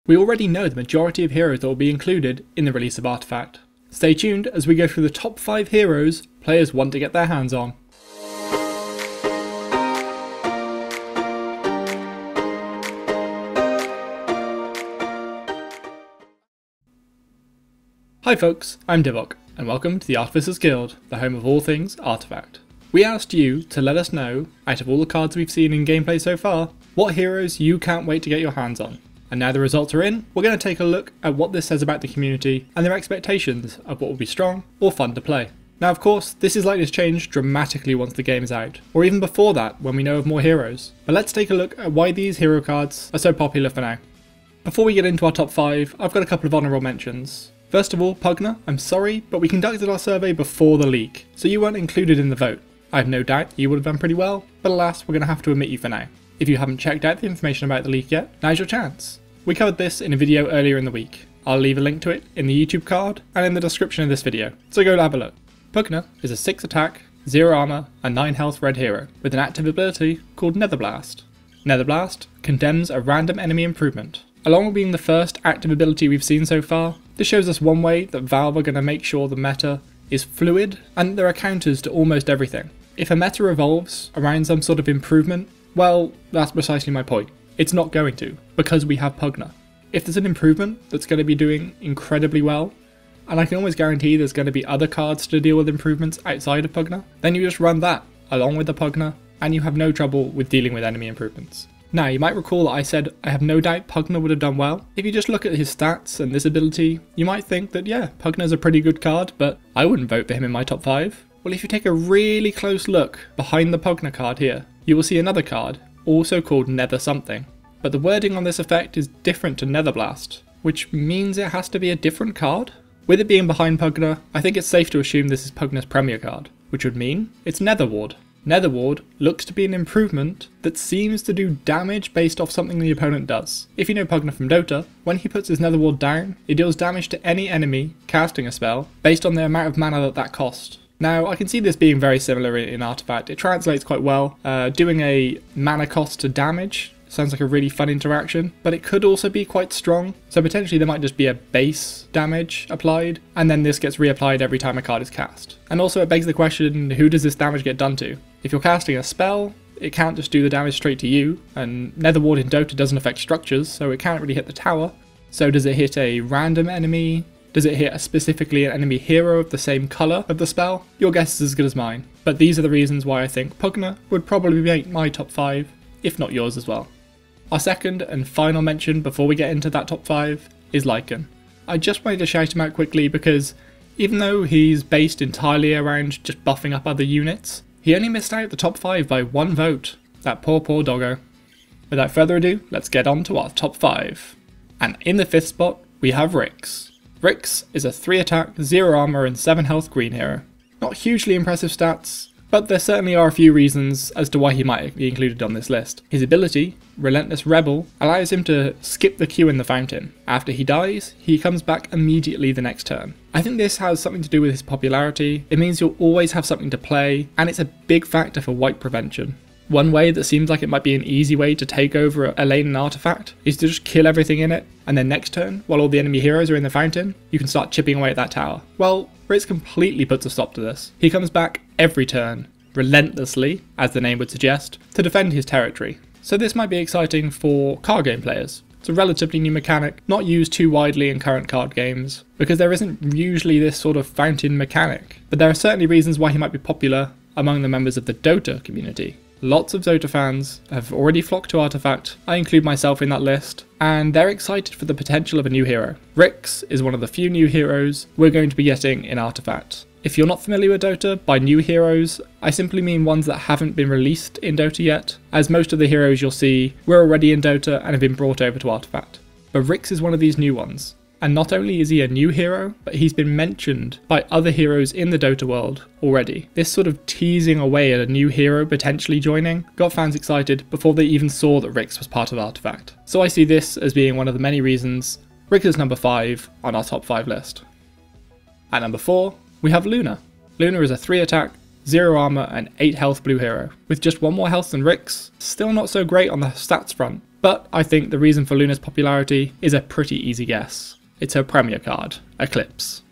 We already know the majority of heroes that will be included in the release of Artifact. Stay tuned as we go through the top 5 heroes players want to get their hands on. Hi folks, I'm Divok, and welcome to the Artificers Guild, the home of all things Artifact. We asked you to let us know, out of all the cards we've seen in gameplay so far, what heroes you can't wait to get your hands on. And now the results are in, we're going to take a look at what this says about the community and their expectations of what will be strong or fun to play. Now of course, this is likely to change dramatically once the game is out, or even before that when we know of more heroes. But let's take a look at why these hero cards are so popular for now. Before we get into our top 5, I've got a couple of honourable mentions. First of all, Pugner, I'm sorry, but we conducted our survey before the leak, so you weren't included in the vote. I have no doubt you would have done pretty well, but alas, we're going to have to omit you for now. If you haven't checked out the information about the leak yet, now's your chance. We covered this in a video earlier in the week. I'll leave a link to it in the YouTube card and in the description of this video, so go have a look. Pugner is a 6 attack, 0 armor and 9 health red hero with an active ability called Netherblast. Netherblast condemns a random enemy improvement. Along with being the first active ability we've seen so far, this shows us one way that Valve are going to make sure the meta is fluid and there are counters to almost everything. If a meta revolves around some sort of improvement, well, that's precisely my point. It's not going to, because we have Pugner. If there's an improvement that's going to be doing incredibly well, and I can almost guarantee there's going to be other cards to deal with improvements outside of Pugner, then you just run that along with the Pugner, and you have no trouble with dealing with enemy improvements. Now, you might recall that I said I have no doubt Pugner would have done well. If you just look at his stats and this ability, you might think that yeah, Pugner's a pretty good card, but I wouldn't vote for him in my top 5. Well, if you take a really close look behind the Pugner card here, you will see another card, also called Nether something. But the wording on this effect is different to Netherblast, which means it has to be a different card? With it being behind Pugner, I think it's safe to assume this is Pugner's premier card, which would mean it's Netherward. Netherward looks to be an improvement that seems to do damage based off something the opponent does. If you know Pugner from Dota, when he puts his Netherward down, it deals damage to any enemy casting a spell based on the amount of mana that cost. Now, I can see this being very similar in Artifact. It translates quite well. Doing a mana cost to damage sounds like a really fun interaction, but it could also be quite strong. So potentially there might just be a base damage applied, and then this gets reapplied every time a card is cast. And also it begs the question, who does this damage get done to? If you're casting a spell, it can't just do the damage straight to you, and Netherward in Dota doesn't affect structures, so it can't really hit the tower. So does it hit a random enemy? Does it hit specifically an enemy hero of the same colour of the spell? Your guess is as good as mine. But these are the reasons why I think Pugner would probably make my top 5, if not yours as well. Our second and final mention before we get into that top 5 is Lycan. I just wanted to shout him out quickly because even though he's based entirely around just buffing up other units, he only missed out the top 5 by 1 vote. That poor doggo. Without further ado, let's get on to our top 5. And in the 5th spot, we have Rix. Rix is a 3 attack, 0 armor and 7 health green hero. Not hugely impressive stats, but there certainly are a few reasons as to why he might be included on this list. His ability, Relentless Rebel, allows him to skip the queue in the fountain. After he dies, he comes back immediately the next turn. I think this has something to do with his popularity. It means you'll always have something to play, and it's a big factor for wipe prevention. One way that seems like it might be an easy way to take over a lane in Artifact is to just kill everything in it, and then next turn, while all the enemy heroes are in the fountain, you can start chipping away at that tower. Well, Rix completely puts a stop to this. He comes back every turn, relentlessly, as the name would suggest, to defend his territory. So this might be exciting for card game players. It's a relatively new mechanic, not used too widely in current card games, because there isn't usually this sort of fountain mechanic. But there are certainly reasons why he might be popular among the members of the Dota community. Lots of Dota fans have already flocked to Artifact, I include myself in that list, and they're excited for the potential of a new hero. Rix is one of the few new heroes we're going to be getting in Artifact. If you're not familiar with Dota, by new heroes, I simply mean ones that haven't been released in Dota yet, as most of the heroes you'll see were already in Dota and have been brought over to Artifact. But Rix is one of these new ones. And not only is he a new hero, but he's been mentioned by other heroes in the Dota world already. This sort of teasing away at a new hero potentially joining got fans excited before they even saw that Rix was part of Artifact. So I see this as being one of the many reasons Rix is number 5 on our top 5 list. At number 4, we have Luna. Luna is a 3 attack, 0 armor and 8 health blue hero. With just 1 more health than Rix, still not so great on the stats front, But I think the reason for Luna's popularity is a pretty easy guess. It's her premier card, Eclipse.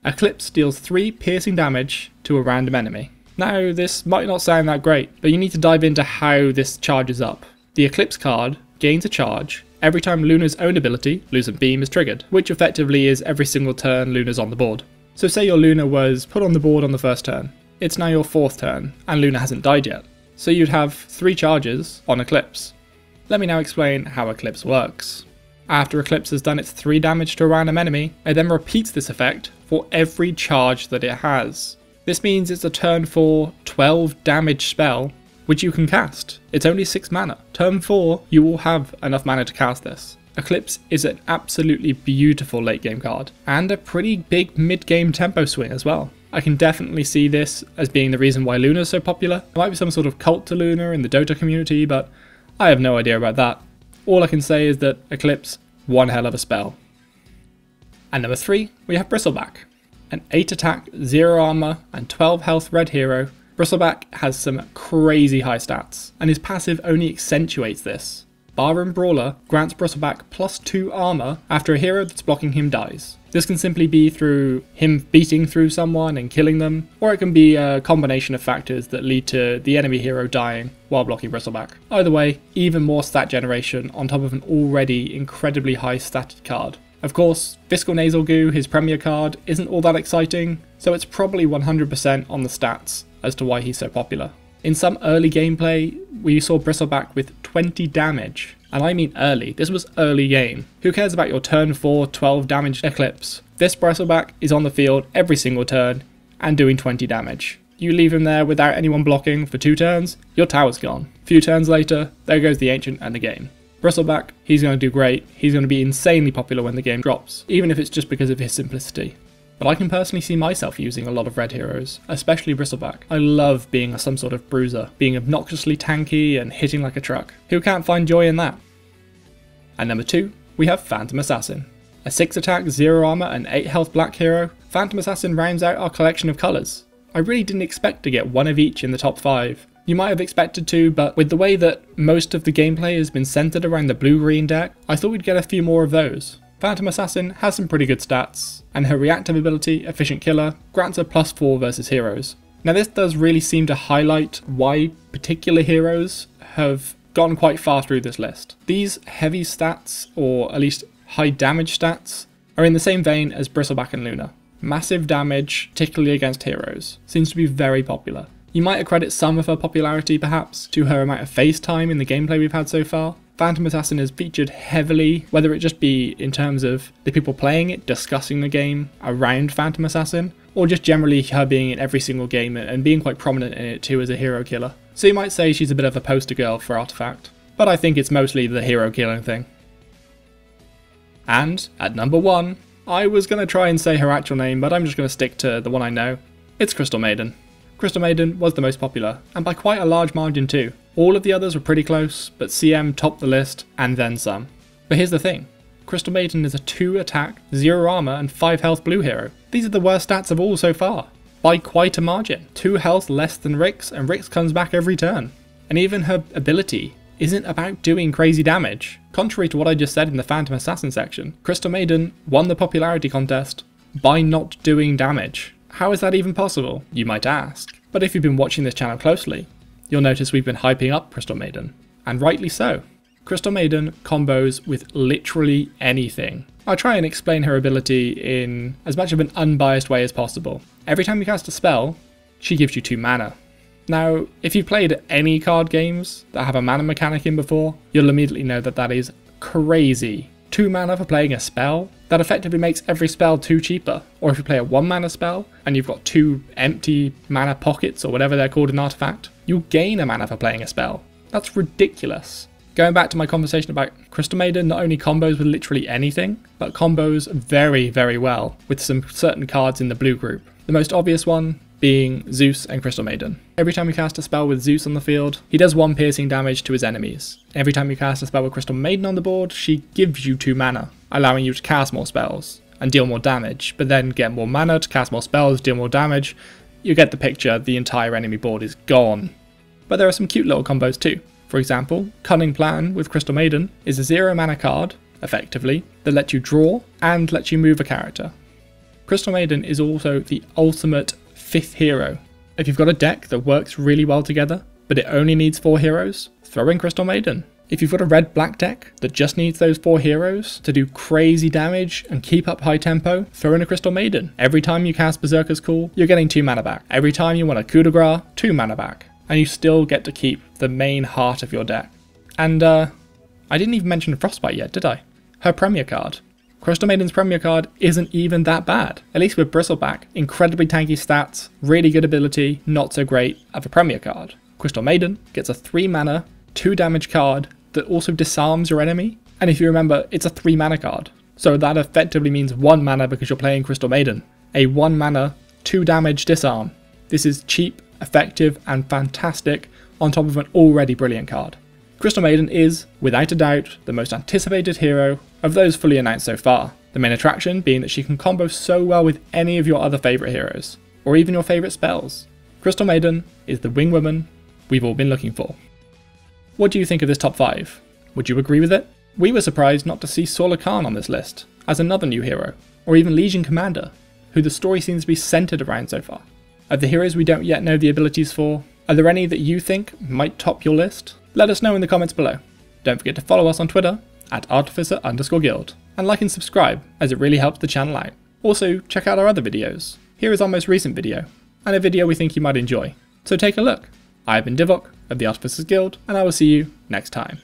Eclipse deals 3 piercing damage to a random enemy. Now, this might not sound that great, but you need to dive into how this charges up. The Eclipse card gains a charge every time Luna's own ability, Lucent Beam, is triggered, which effectively is every single turn Luna's on the board. So say your Luna was put on the board on the first turn. It's now your 4th turn, and Luna hasn't died yet. So you'd have 3 charges on Eclipse. Let me now explain how Eclipse works. After Eclipse has done its 3 damage to a random enemy, it then repeats this effect for every charge that it has. This means it's a turn 4, 12 damage spell, which you can cast. It's only 6 mana. Turn 4, you will have enough mana to cast this. Eclipse is an absolutely beautiful late game card, and a pretty big mid game tempo swing as well. I can definitely see this as being the reason why Luna is so popular. There might be some sort of cult to Luna in the Dota community, but I have no idea about that. All I can say is that Eclipse, one hell of a spell. And number 3, we have Bristleback. An 8 attack, 0 armor, and 12 health red hero, Bristleback has some crazy high stats, and his passive only accentuates this. Barroom Brawler grants Bristleback +2 armor after a hero that's blocking him dies. This can simply be through him beating through someone and killing them, or it can be a combination of factors that lead to the enemy hero dying while blocking Bristleback. Either way, even more stat generation on top of an already incredibly high statted card. Of course, Fiscal Nasal Goo, his premier card, isn't all that exciting, so it's probably 100% on the stats as to why he's so popular. In some early gameplay, we saw Bristleback with 20 damage, and I mean early. This was early game. Who cares about your turn 4, 12 damage Eclipse? This Bristleback is on the field every single turn and doing 20 damage. You leave him there without anyone blocking for 2 turns, your tower's gone. A few turns later, there goes the Ancient and the game. Bristleback, he's going to do great. He's going to be insanely popular when the game drops, even if it's just because of his simplicity. But I can personally see myself using a lot of red heroes, especially Bristleback. I love being some sort of bruiser, being obnoxiously tanky and hitting like a truck. Who can't find joy in that? And number 2, we have Phantom Assassin. A 6 attack, 0 armor and 8 health black hero, Phantom Assassin rounds out our collection of colours. I really didn't expect to get one of each in the top 5. You might have expected to, but with the way that most of the gameplay has been centered around the blue-green deck, I thought we'd get a few more of those. Phantom Assassin has some pretty good stats, and her reactive ability, Efficient Killer, grants her +4 versus heroes. Now this does really seem to highlight why particular heroes have gone quite far through this list. These heavy stats, or at least high damage stats, are in the same vein as Bristleback and Luna. Massive damage, particularly against heroes, seems to be very popular. You might accredit some of her popularity perhaps to her amount of face time in the gameplay we've had so far. Phantom Assassin has featured heavily, whether it just be in terms of the people playing it discussing the game around Phantom Assassin, or just generally her being in every single game and being quite prominent in it too as a hero killer. So you might say she's a bit of a poster girl for Artifact, but I think it's mostly the hero killing thing. And at number 1, I was going to try and say her actual name, but I'm just going to stick to the one I know. It's Crystal Maiden. Crystal Maiden was the most popular, and by quite a large margin too. All of the others were pretty close, but CM topped the list, and then some. But here's the thing. Crystal Maiden is a 2 attack, 0 armor, and 5 health blue hero. These are the worst stats of all so far, by quite a margin. 2 health less than Rix, and Rix comes back every turn. And even her ability isn't about doing crazy damage. Contrary to what I just said in the Phantom Assassin section, Crystal Maiden won the popularity contest by not doing damage. How is that even possible, you might ask? But if you've been watching this channel closely, you'll notice we've been hyping up Crystal Maiden. And rightly so. Crystal Maiden combos with literally anything. I'll try and explain her ability in as much of an unbiased way as possible. Every time you cast a spell, she gives you 2 mana. Now, if you've played any card games that have a mana mechanic in before, you'll immediately know that that is crazy. 2 mana for playing a spell? That effectively makes every spell 2 cheaper. Or if you play a 1 mana spell, and you've got 2 empty mana pockets, or whatever they're called in Artifact, you gain a mana for playing a spell. That's ridiculous. Going back to my conversation about Crystal Maiden, not only combos with literally anything, but combos very, very well with some certain cards in the blue group. The most obvious one being Zeus and Crystal Maiden. Every time you cast a spell with Zeus on the field, he does 1 piercing damage to his enemies. Every time you cast a spell with Crystal Maiden on the board, she gives you 2 mana, allowing you to cast more spells and deal more damage, but then get more mana to cast more spells, deal more damage. You get the picture, the entire enemy board is gone. But there are some cute little combos too. For example, Cunning Plan with Crystal Maiden is a 0 mana card, effectively, that lets you draw and lets you move a character. Crystal Maiden is also the ultimate 5th hero. If you've got a deck that works really well together, but it only needs 4 heroes, throw in Crystal Maiden. If you've got a red-black deck that just needs those 4 heroes to do crazy damage and keep up high tempo, throw in a Crystal Maiden. Every time you cast Berserker's Call, you're getting 2 mana back. Every time you want a coup de grace, 2 mana back. And you still get to keep the main heart of your deck. And I didn't even mention Frostbite yet, did I? Her Premier card. Crystal Maiden's Premier card isn't even that bad. At least with Bristleback, incredibly tanky stats, really good ability, not so great of a Premier card. Crystal Maiden gets a 3 mana, 2 damage card that also disarms your enemy. And if you remember, it's a 3 mana card. So that effectively means 1 mana because you're playing Crystal Maiden. A 1 mana, 2 damage disarm. This is cheap, effective, and fantastic on top of an already brilliant card. Crystal Maiden is, without a doubt, the most anticipated hero of those fully announced so far. The main attraction being that she can combo so well with any of your other favourite heroes, or even your favourite spells. Crystal Maiden is the wing woman we've all been looking for. What do you think of this top 5? Would you agree with it? We were surprised not to see Solar Khan on this list, as another new hero, or even Legion Commander, who the story seems to be centred around so far. Of the heroes we don't yet know the abilities for, are there any that you think might top your list? Let us know in the comments below. Don't forget to follow us on Twitter at Artificer_Guild, and like and subscribe as it really helps the channel out. Also, check out our other videos. Here is our most recent video, and a video we think you might enjoy. So take a look. I have been Divok of the Artificers Guild, and I will see you next time.